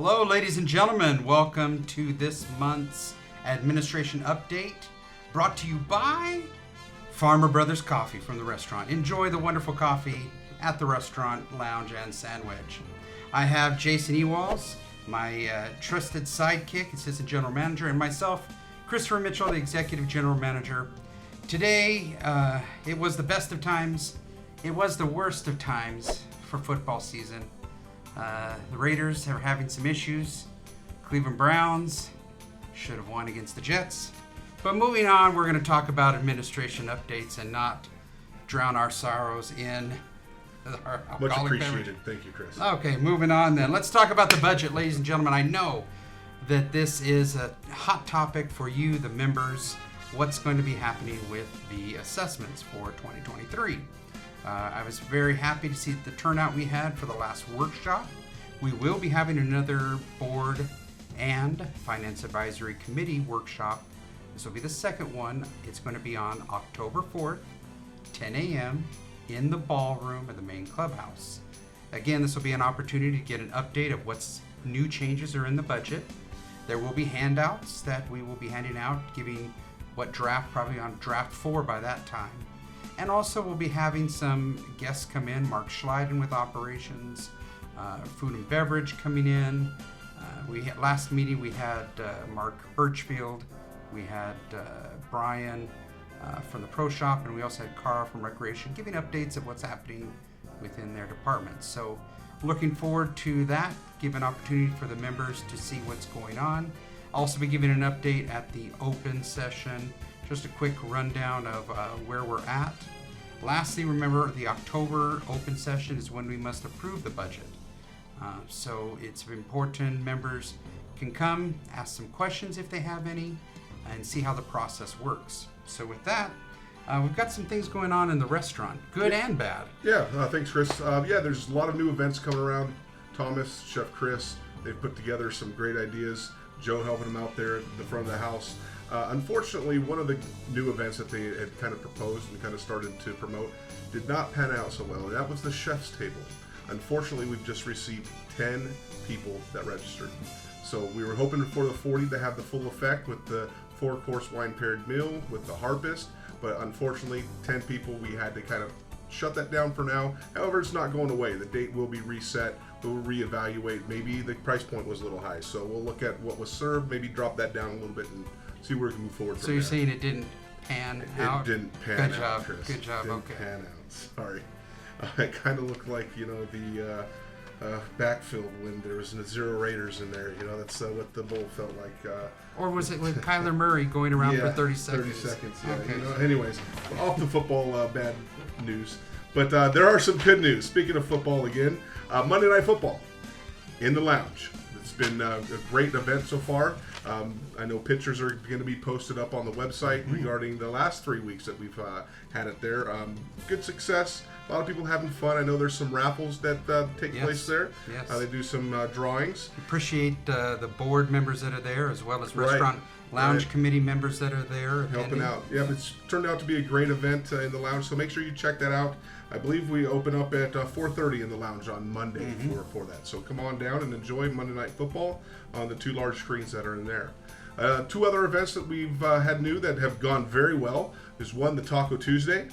Hello, ladies and gentlemen. Welcome to this month's administration update, brought to you by Farmer Brothers Coffee from the restaurant. Enjoy the wonderful coffee at the restaurant, lounge, and sandwich. I have Jason Ewalls, my trusted sidekick, assistant general manager, and myself, Christopher Mitchell, the executive general manager. Today, it was the best of times. It was the worst of times for football season. The Raiders are having some issues. Cleveland Browns should have won against the Jets. But moving on, we're going to talk about administration updates and not drown our sorrows in our alcoholic Much appreciated. beverage. Thank you, Chris. Okay, moving on then. Let's talk about the budget, ladies and gentlemen. I know that this is a hot topic for you, the members. What's going to be happening with the assessments for 2023? I was very happy to see the turnout we had for the last workshop. We will be having another board and finance advisory committee workshop. This will be the second one. It's going to be on October 4th, 10 a.m. in the ballroom of the main clubhouse. Again, this will be an opportunity to get an update of what's new changes are in the budget. There will be handouts that we will be handing out, giving what draft, probably on draft 4 by that time. And also we'll be having some guests come in, Mark Schleiden with operations, food and beverage coming in. Last meeting we had Mark Birchfield, we had Brian from the Pro Shop, and we also had Carl from Recreation giving updates of what's happening within their departments. So looking forward to that, give an opportunity for the members to see what's going on. I'll also be giving an update at the open session, just a quick rundown of where we're at. Lastly, remember the October open session is when we must approve the budget. So it's important members can come, ask some questions if they have any, and see how the process works. So with that, we've got some things going on in the restaurant, good and bad. Yeah, thanks, Chris. There's a lot of new events coming around. Thomas, Chef Chris, they've put together some great ideas. Joe helping them out there at the front of the house. Unfortunately, one of the new events that they had kind of proposed and kind of started to promote did not pan out so well, and that was the chef's table. Unfortunately, we've just received 10 people that registered. So we were hoping for the 40 to have the full effect with the 4-course wine-paired meal with the harpist, but unfortunately, 10 people, we had to kind of shut that down for now. However, it's not going away. The date will be reset. We'll reevaluate. Maybe the price point was a little high, so we'll look at what was served, maybe drop that down a little bit and see where we can move forward from So you're there. saying it didn't pan out? It didn't pan Good out, job. Chris. Good job. Didn't Okay. pan out. Sorry. It kind of looked like, the backfield when there was 0 Raiders in there. That's what the bowl felt like. Or was it with Kyler Murray going around for 30 seconds? 30 seconds, yeah. Okay. Anyways, off the football bad news. But there are some good news. Speaking of football again, Monday Night Football in the lounge. It's been a great event so far. I know pictures are going to be posted up on the website regarding the last 3 weeks that we've had it there. Good success. A lot of people having fun. I know there's some raffles that take place there. Yes. They do some drawings. Appreciate the board members that are there, as well as restaurant lounge committee members that are there helping out. Yeah, it's turned out to be a great event in the lounge, so make sure you check that out. I believe we open up at 4:30 in the lounge on Monday for that. So come on down and enjoy Monday Night Football on the 2 large screens that are in there. 2 other events that we've had new that have gone very well is one, the Taco Tuesday,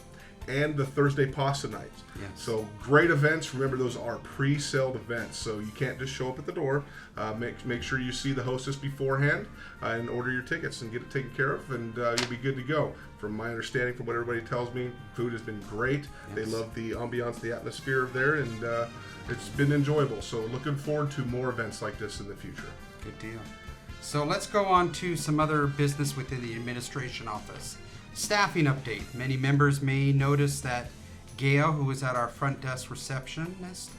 and the Thursday Pasta Night. Yes. So great events. Remember, those are pre-sale events, so you can't just show up at the door. Make sure you see the hostess beforehand and order your tickets and get it taken care of, and you'll be good to go. From my understanding, from what everybody tells me, food has been great. Yes. They love the ambiance, the atmosphere there, and it's been enjoyable. So looking forward to more events like this in the future. Good deal. So let's go on to some other business within the administration office. Staffing update. Many members may notice that Gail, who was at our front desk receptionist,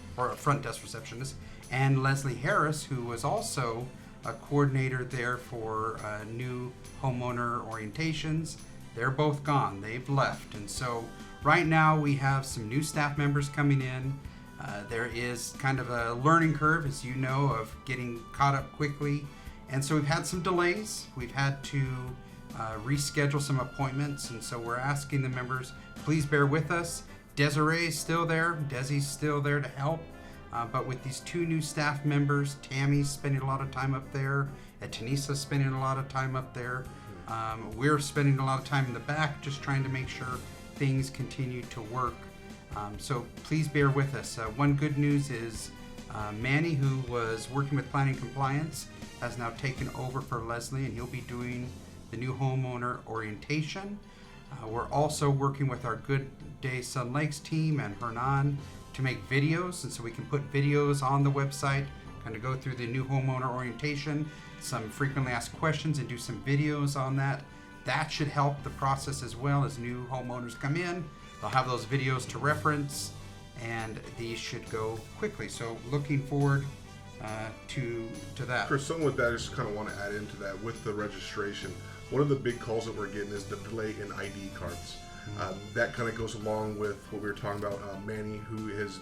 and Leslie Harris, who was also a coordinator there for new homeowner orientations, they're both gone. They've left. And so right now we have some new staff members coming in. There is kind of a learning curve, as you know, of getting caught up quickly. And so we've had some delays. We've had to reschedule some appointments, and so we're asking the members, please bear with us. Desiree's still there. Desi's still there to help. But with these 2 new staff members, Tammy's spending a lot of time up there, and Tanissa's spending a lot of time up there. We're spending a lot of time in the back just trying to make sure things continue to work. So please bear with us. One good news is Manny, who was working with planning compliance, has now taken over for Leslie, and he'll be doing the new homeowner orientation. We're also working with our Good Day Sun Lakes team and Hernan to make videos, and so we can put videos on the website, kind of go through the new homeowner orientation, some frequently asked questions, and do some videos on that. That should help the process as well. As new homeowners come in, they'll have those videos to reference, and these should go quickly. So looking forward to that. Chris, something with that, I just kind of want to add into that with the registration. One of the big calls that we're getting is the delay in ID cards. That kind of goes along with what we were talking about. Manny, who has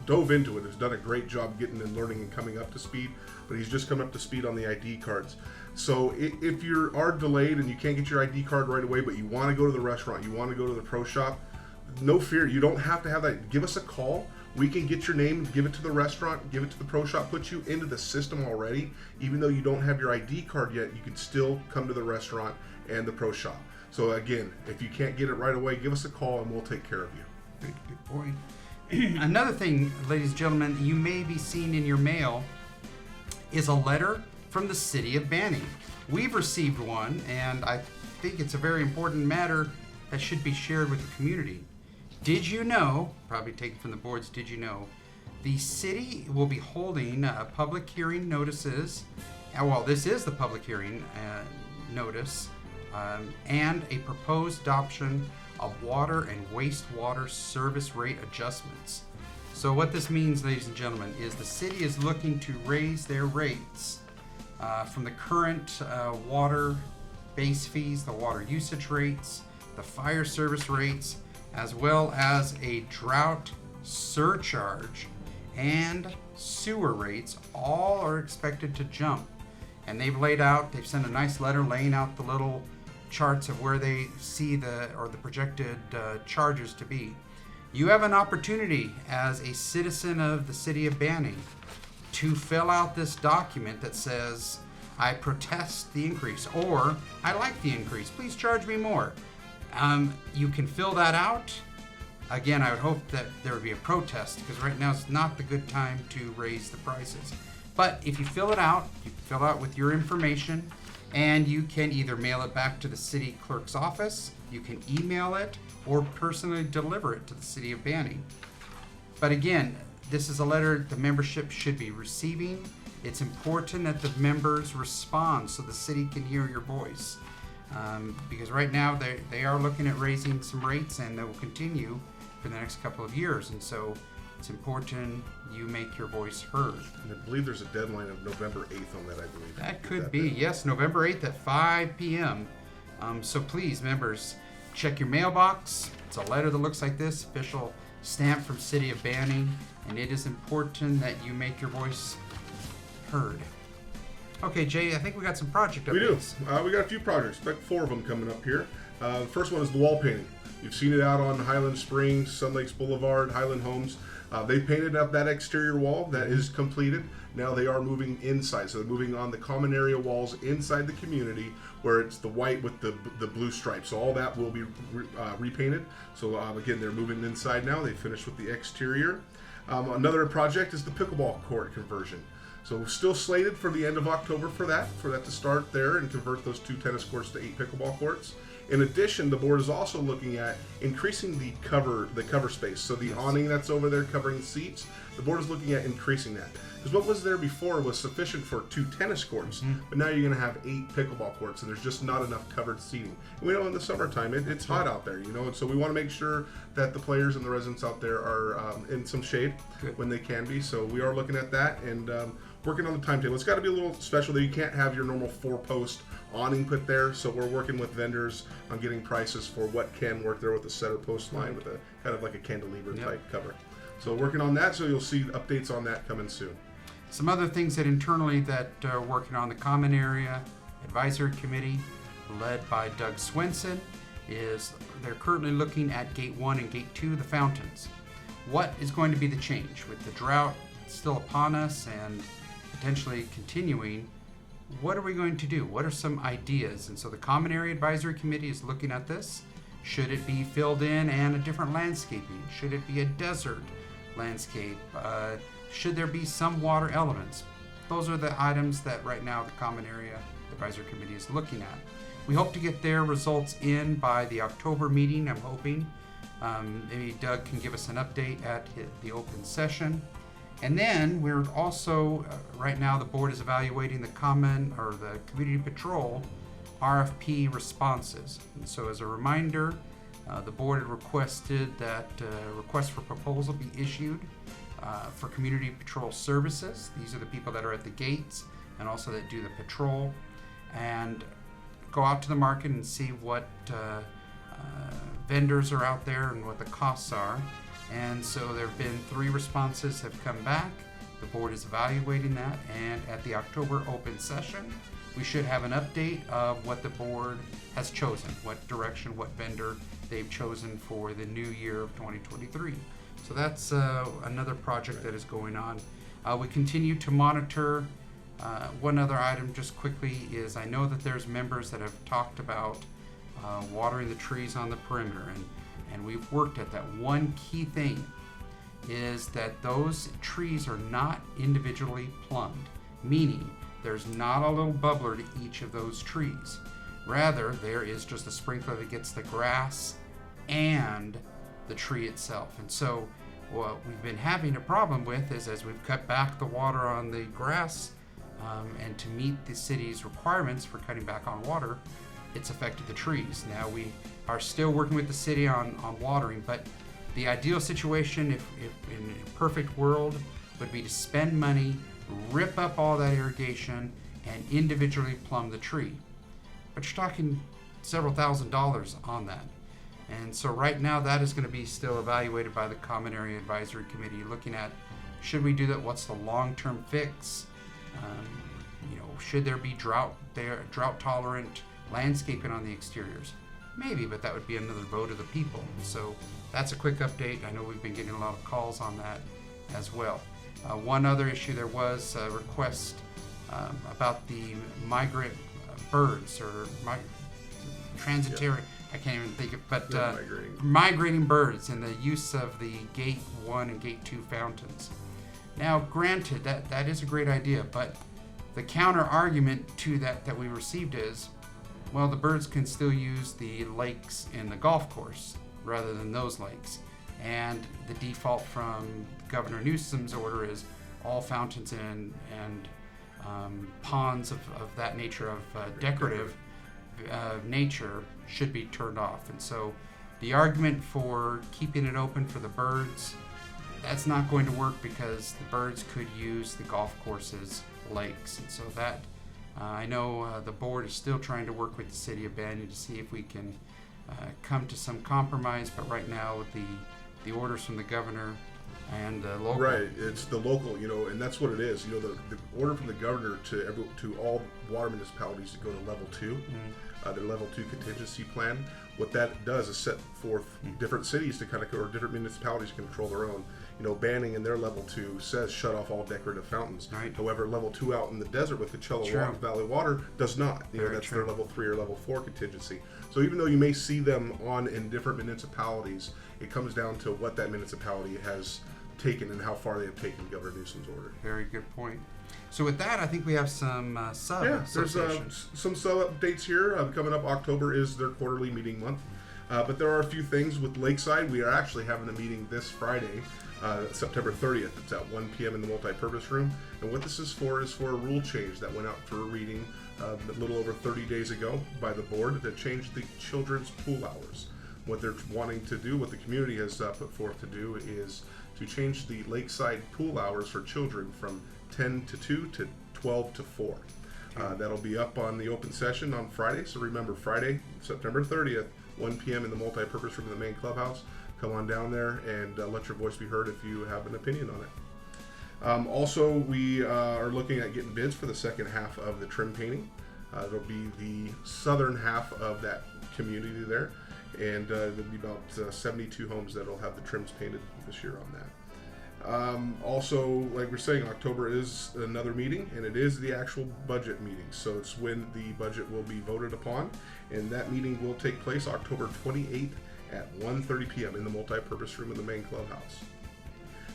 dove into it, has done a great job getting and learning and coming up to speed, but he's just come up to speed on the ID cards. So if you are delayed and you can't get your ID card right away, but you want to go to the restaurant, you want to go to the pro shop, no fear, you don't have to have that. Give us a call. We can get your name, give it to the restaurant, give it to the pro shop, put you into the system already. Even though you don't have your ID card yet, you can still come to the restaurant and the pro shop. So again, if you can't get it right away, give us a call and we'll take care of you. Good point. Another thing, ladies and gentlemen, you may be seeing in your mail is a letter from the city of Banning. We've received one, and I think it's a very important matter that should be shared with the community. Did you know, probably taken from the boards, did you know, the city will be holding public hearing notices, well, this is the public hearing notice, and a proposed adoption of water and wastewater service rate adjustments. So what this means, ladies and gentlemen, is the city is looking to raise their rates from the current water base fees, the water usage rates, the fire service rates, as well as a drought surcharge and sewer rates. All are expected to jump. And they've sent a nice letter laying out the little charts of where they see the projected charges to be. You have an opportunity as a citizen of the city of Banning to fill out this document that says, I protest the increase, or I like the increase, please charge me more. You can fill that out. Again, I would hope that there would be a protest, because right now is not the good time to raise the prices. But if you fill it out, you fill out with your information, and you can either mail it back to the city clerk's office, you can email it, or personally deliver it to the city of Banning. But again, this is a letter the membership should be receiving. It's important that the members respond so the city can hear your voice. Because right now they are looking at raising some rates, and they will continue for the next couple of years. And so it's important you make your voice heard. And I believe there's a deadline of November 8th on that, I believe. That could be, yes, November 8th at 5 p.m. So please, members, check your mailbox. It's a letter that looks like this, official stamp from City of Banning, and it is important that you make your voice heard. Okay, Jay, I think we got some project updates. We do. We got a few projects, about 4 of them coming up here. The first one is the wall painting. You've seen it out on Highland Springs, Sun Lakes Boulevard, Highland Homes. They painted up that exterior wall. That is completed. Now they are moving inside. So they're moving on the common area walls inside the community, where it's the white with the blue stripes. So all that will be repainted. So again, they're moving inside now. They finished with the exterior. Another project is the pickleball court conversion. So we're still slated for the end of October for that to start there and convert those 2 tennis courts to 8 pickleball courts. In addition, the board is also looking at increasing the cover space. So the awning that's over there covering the seats, the board is looking at increasing that. Because what was there before was sufficient for 2 tennis courts, but now you're going to have 8 pickleball courts, and there's just not enough covered seating. And we know in the summertime it's hot out there, and so we want to make sure that the players and the residents out there are in some shade when they can be. So we are looking at that and working on the timetable. It's got to be a little special, that you can't have your normal 4-post awning put there. So we're working with vendors on getting prices for what can work there with a center post line with a kind of like a cantilever type cover. So working on that, so you'll see updates on that coming soon. Some other things that internally that are working on the common area advisory committee, led by Doug Swenson, is they're currently looking at Gate 1 and Gate 2, the fountains. What is going to be the change with the drought still upon us and potentially continuing, what are we going to do? What are some ideas? And so the Common Area Advisory Committee is looking at this. Should it be filled in and a different landscaping? Should it be a desert landscape? Should there be some water elements? Those are the items that right now the Common Area Advisory Committee is looking at. We hope to get their results in by the October meeting, I'm hoping. Maybe Doug can give us an update at the open session. And then we're also, right now the board is evaluating the community patrol RFP responses. And so as a reminder, the board had requested that request for proposal be issued for community patrol services. These are the people that are at the gates and also that do the patrol, and go out to the market and see what vendors are out there and what the costs are. And so there have been 3 responses have come back. The board is evaluating that, and at the October open session, we should have an update of what the board has chosen, what direction, what vendor they've chosen for the new year of 2023. So that's another project that is going on. We continue to monitor. One other item just quickly is I know that there's members that have talked about watering the trees on the perimeter, and we've worked at that. One key thing is that those trees are not individually plumbed, meaning there's not a little bubbler to each of those trees. Rather, there is just a sprinkler that gets the grass and the tree itself. And so what we've been having a problem with is as we've cut back the water on the grass and to meet the city's requirements for cutting back on water, it's affected the trees. Now we are still working with the city on watering, but the ideal situation, if in a perfect world, would be to spend money, rip up all that irrigation, and individually plumb the tree. But you're talking several $1,000s on that. And so right now that is going to be still evaluated by the Common Area Advisory Committee, looking at should we do that, what's the long-term fix, should there be drought tolerant landscaping on the exteriors? Maybe, but that would be another vote of the people. So that's a quick update. I know we've been getting a lot of calls on that as well. One other issue, there was a request about the migrant birds or transitory, I can't even think of, but migrating birds and the use of the Gate 1 and Gate 2 fountains. Now, granted, that is a great idea, but the counter argument to that we received is, well, the birds can still use the lakes in the golf course rather than those lakes. And the default from Governor Newsom's order is all fountains and ponds of that nature, of decorative nature, should be turned off. And so the argument for keeping it open for the birds, that's not going to work because the birds could use the golf course's lakes. And so that, I know the board is still trying to work with the city of Banyan to see if we can come to some compromise, but right now the orders from the governor and the local. Right, it's the local, and that's what it is. The order from the governor to all water municipalities to go to level 2, their level 2 contingency plan. What that does is set forth different cities to or different municipalities to control their own. Banning in their level 2 says shut off all decorative fountains. Right. However, level 2 out in the desert with Coachella Valley Water does not. That's their level 3 or level 4 contingency. So even though you may see them in different municipalities, it comes down to what that municipality has taken and how far they have taken Governor Newsom's order. Very good point. So with that, I think we have some sub there's some sub updates here. Coming up, October is their quarterly meeting month. But there are a few things with Lakeside. We are actually having a meeting this Friday, September 30th. It's at 1 p.m. in the multi-purpose room. And what this is for a rule change that went out for a reading a little over 30 days ago by the board to change the children's pool hours. What they're wanting to do, what the community has put forth to do, is to change the Lakeside pool hours for children from 10 to 2 to 12 to 4. That'll be up on the open session on Friday. So remember, Friday, September 30th, 1 p.m. in the multi-purpose room in the main clubhouse. Come on down there and let your voice be heard if you have an opinion on it. Also, we are looking at getting bids for the second half of the trim painting. It'll be the southern half of that community there, and there'll be about 72 homes that'll have the trims painted this year on that. Also, like we're saying, October is another meeting, and it is the actual budget meeting. So it's when the budget will be voted upon, and that meeting will take place October 28th at 1:30 p.m. in the multi-purpose room in the main clubhouse.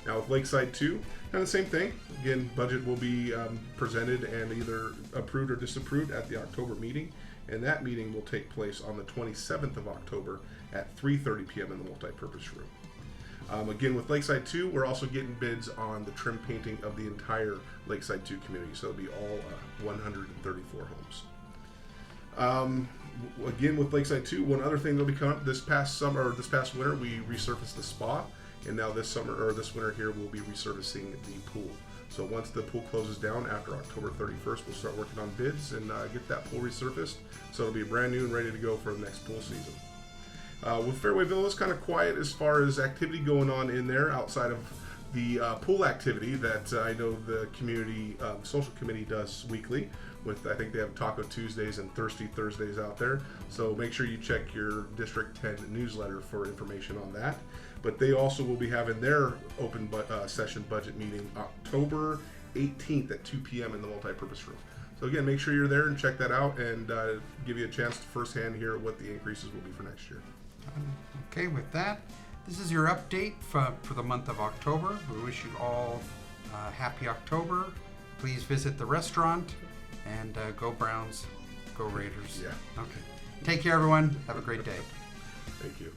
Now with Lakeside 2, kind of the same thing. Again, budget will be presented and either approved or disapproved at the October meeting, and that meeting will take place on the 27th of October at 3:30 p.m. in the multi-purpose room. Again, with Lakeside 2, we're also getting bids on the trim painting of the entire Lakeside 2 community, so it'll be all 134 homes. Again, with Lakeside 2, one other thing that'll be coming up this past winter, we resurfaced the spa, and now this winter here, we'll be resurfacing the pool. So once the pool closes down after October 31st, we'll start working on bids and get that pool resurfaced, so it'll be brand new and ready to go for the next pool season. With Fairway Villas, kind of quiet as far as activity going on in there outside of the pool activity that I know the community social committee does weekly. I think they have Taco Tuesdays and Thirsty Thursdays out there. So make sure you check your District 10 newsletter for information on that. But they also will be having their open session budget meeting October 18th at 2 p.m. in the multi-purpose room. So again, make sure you're there and check that out, and give you a chance to firsthand hear what the increases will be for next year. Okay, with that, this is your update for the month of October. We wish you all happy October. Please visit the restaurant, and go Browns, go Raiders. Yeah. Okay. Take care, everyone. Have a great day. Thank you.